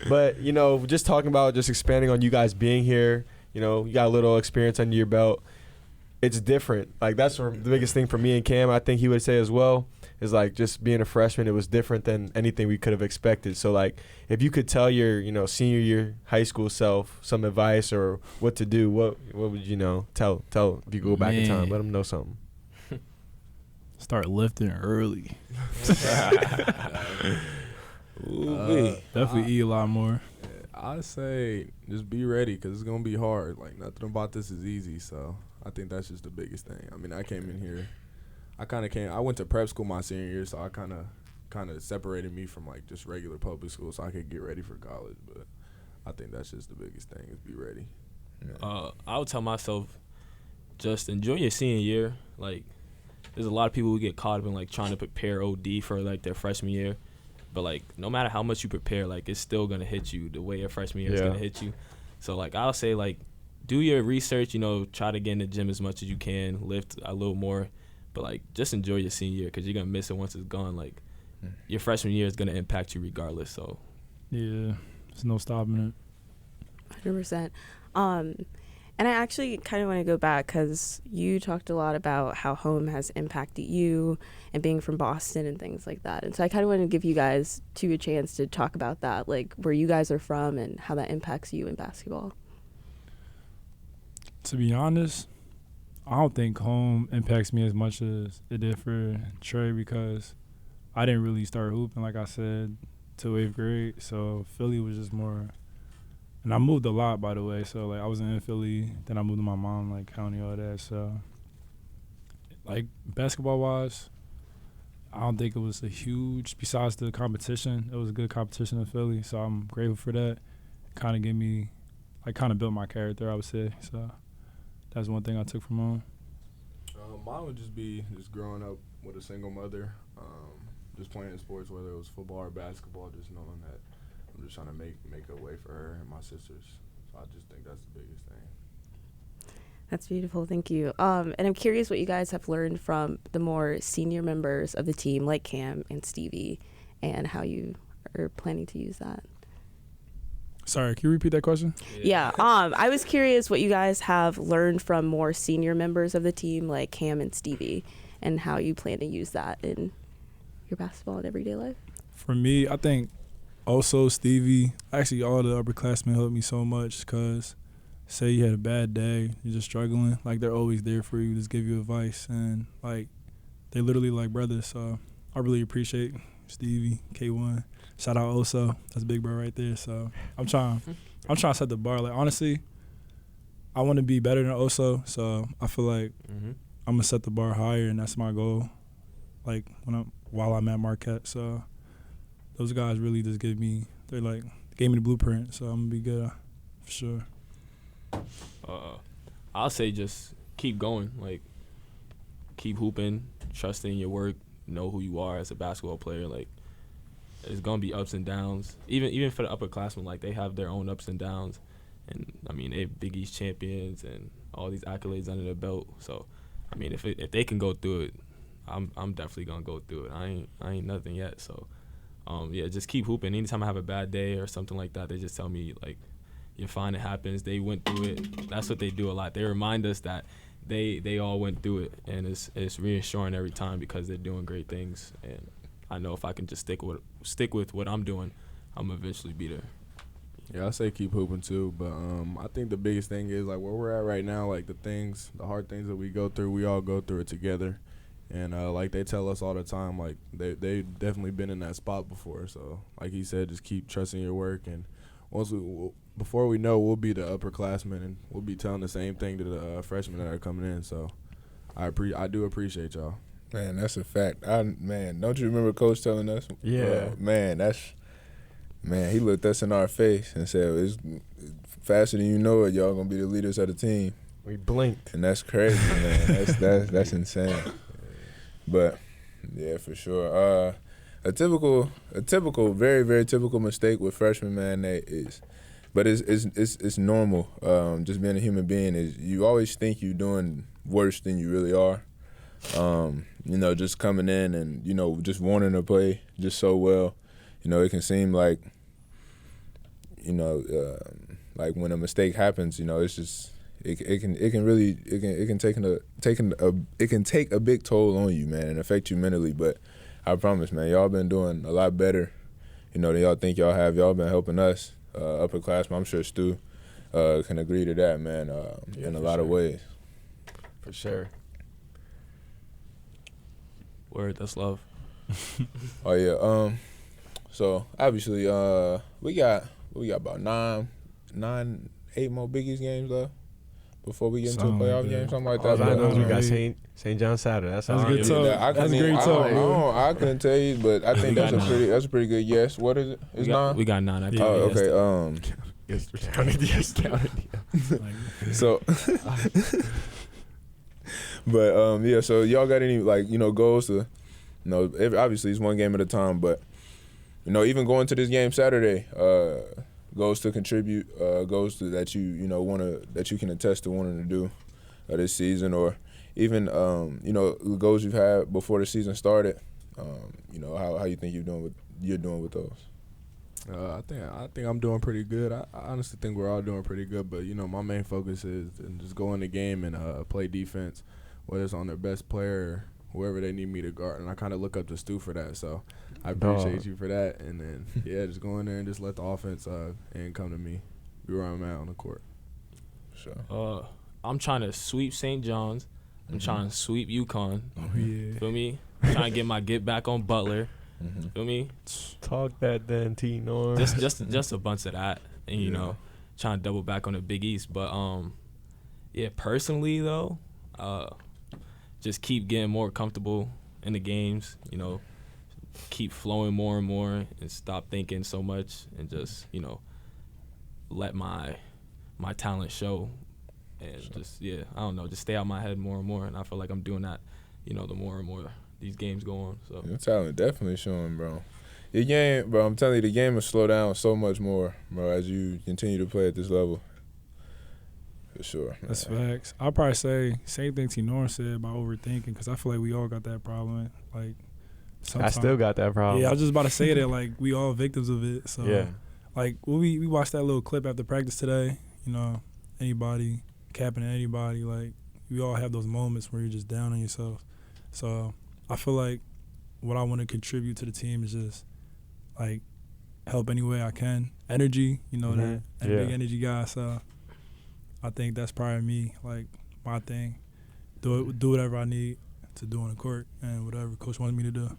But, you know, just talking about just expanding on you guys being here, you know, you got a little experience under your belt. It's different. Like, that's the biggest thing for me and Cam, I think he would say as well, is like just being a freshman, it was different than anything we could have expected. So, like, if you could tell your, you know, senior year high school self some advice or what to do, what would you know tell if you go back in time? Let them know something. Start lifting early. Definitely eat a lot more. I'd say just be ready because it's going to be hard. Like, nothing about this is easy, so I think that's just the biggest thing. I mean, I came in here. I went to prep school my senior year, so I kind of separated me from, like, just regular public school so I could get ready for college. But I think that's just the biggest thing is be ready. I would tell myself just enjoy your senior year. Like, there's a lot of people who get caught up in, like, trying to prepare OD for, like, their freshman year. But, like, no matter how much you prepare, like, it's still going to hit you the way your freshman year is going to hit you. So, like, I'll say, like, do your research, you know, try to get in the gym as much as you can, lift a little more. But, like, just enjoy your senior year because you're going to miss it once it's gone. Like, your freshman year is going to impact you regardless. So, yeah, there's no stopping it. 100%. And I actually kind of want to go back because you talked a lot about how home has impacted you and being from Boston and things like that. And so I kind of want to give you guys a chance to talk about that, like where you guys are from and how that impacts you in basketball. To be honest, I don't think home impacts me as much as it did for Trey because I didn't really start hooping, like I said, till 8th grade. So Philly was just more. And I moved a lot, by the way. So, like, I was in Philly. Then I moved to my mom, like, county, all that. So, like, basketball-wise, I don't think it was a huge, besides the competition, it was a good competition in Philly. So, I'm grateful for that. Kind of gave me, like, kind of built my character, I would say. So, that's one thing I took from home. Mine would just be just growing up with a single mother, just playing sports, whether it was football or basketball, just knowing that I'm just trying to make a way for her and my sisters. So I just think that's the biggest thing. That's beautiful. Thank you. And I'm curious what you guys have learned from the more senior members of the team, like Cam and Stevie, and how you are planning to use that. Sorry, can you repeat that question? Yeah. I was curious what you guys have learned from more senior members of the team, like Cam and Stevie, and how you plan to use that in your basketball and everyday life. For me, I think also Stevie, actually all the upperclassmen helped me so much because say you had a bad day, you're just struggling, like they're always there for you, just give you advice, and like they literally like brothers. So I really appreciate Stevie, K1. Shout out Oso, that's Big Bro right there. So I'm trying to set the bar. Like honestly, I want to be better than Oso, so I feel like I'm gonna set the bar higher, and that's my goal. Like while I'm at Marquette, so those guys really just gave me the blueprint. So I'm gonna be good for sure. I'll say just keep going, like keep hooping, trusting your work, know who you are as a basketball player. Like it's gonna be ups and downs. Even for the upperclassmen, like they have their own ups and downs. And I mean, they're Big East champions and all these accolades under their belt. So I mean, if they can go through it, I'm definitely gonna go through it. I ain't nothing yet. So yeah, just keep hooping. Anytime I have a bad day or something like that, they just tell me like, you're fine, it happens. They went through it. That's what they do a lot. They remind us that they all went through it, and it's reassuring every time because they're doing great things. And I know if I can just stick with what I'm doing, I'm eventually be there. Yeah, I say keep hooping too, but I think the biggest thing is like where we're at right now, like the hard things that we go through, we all go through it together. And like they tell us all the time, like they definitely been in that spot before. So like he said, just keep trusting your work, and before we know, we'll be the upperclassmen, and we'll be telling the same thing to the freshmen that are coming in. So I do appreciate y'all. Man, that's a fact. Don't you remember Coach telling us? Yeah. He looked us in our face and said, "It's faster than you know it. Y'all gonna be the leaders of the team." We blinked, and that's crazy, man. That's insane. But yeah, for sure. A typical, very, very typical mistake with freshmen, man, it's normal. Just being a human being is you always think you're doing worse than you really are. Just coming in and just wanting to play just so well. It can seem like you know, like when a mistake happens, you know, it's just it can take a big toll on you, man, and affect you mentally. But I promise, man, y'all been doing a lot better, you know, than y'all think y'all have. Y'all been helping us, upperclassmen. I'm sure Stu can agree to that, man, in a lot of ways. For sure. Word, that's love. Oh yeah. So obviously, we got about 8 more Big East games left before we get into a Something playoff like game, that. something like All that. I know is we But, got hey. St. John Saturday. That's That's all I good know. talk. That's great I talk, I couldn't tell you, but I think that's a pretty good yes. What is it? It's 9. We got 9. I Yeah. Oh, think. okay. Yes, counted. Yes, counted. Like, So, but yeah. So y'all got any goals to, obviously it's one game at a time, but even going to this game Saturday, goals to contribute, goals to that that you can attest to wanting to do this season, or even goals you've had before the season started. How you think you're doing with those. I think I'm doing pretty good. I honestly think we're all doing pretty good. But my main focus is to just go in the game and play defense, whether it's on their best player, or whoever they need me to guard. And I kind of look up to Stu for that. So I appreciate you for that. And then just go in there and just let the offense and come to me, be where I'm at on the court. Sure. I'm trying to sweep St. John's. I'm trying to sweep UConn. oh yeah. Feel me? I'm trying to get my get back on Butler. Feel me? Talk that then, T-Norm. Just a bunch of that, and trying to double back on the Big East. But personally though, just keep getting more comfortable in the games. Keep flowing more and more, and stop thinking so much, and just let my talent show, and just I don't know, just stay out my head more and more. And I feel like I'm doing that, the more and more these games go on. So Your talent definitely showing, bro. Your game, bro, I'm telling you, the game will slow down so much more, bro, as you continue to play at this level. For sure. Man. That's facts. I'll probably say same thing T-Norm said about overthinking, because I feel like we all got that problem. Like, I sometimes, still got that problem. Yeah, I was just about to say that. Like, we all victims of it. So Yeah. like we watched that little clip after practice today. Anybody capping at anybody, like we all have those moments where you're just down on yourself. So I feel like what I want to contribute to the team is just like help any way I can. Energy, that big energy guy. So I think that's probably me, like my thing. Do whatever I need to do on the court and whatever coach wants me to do.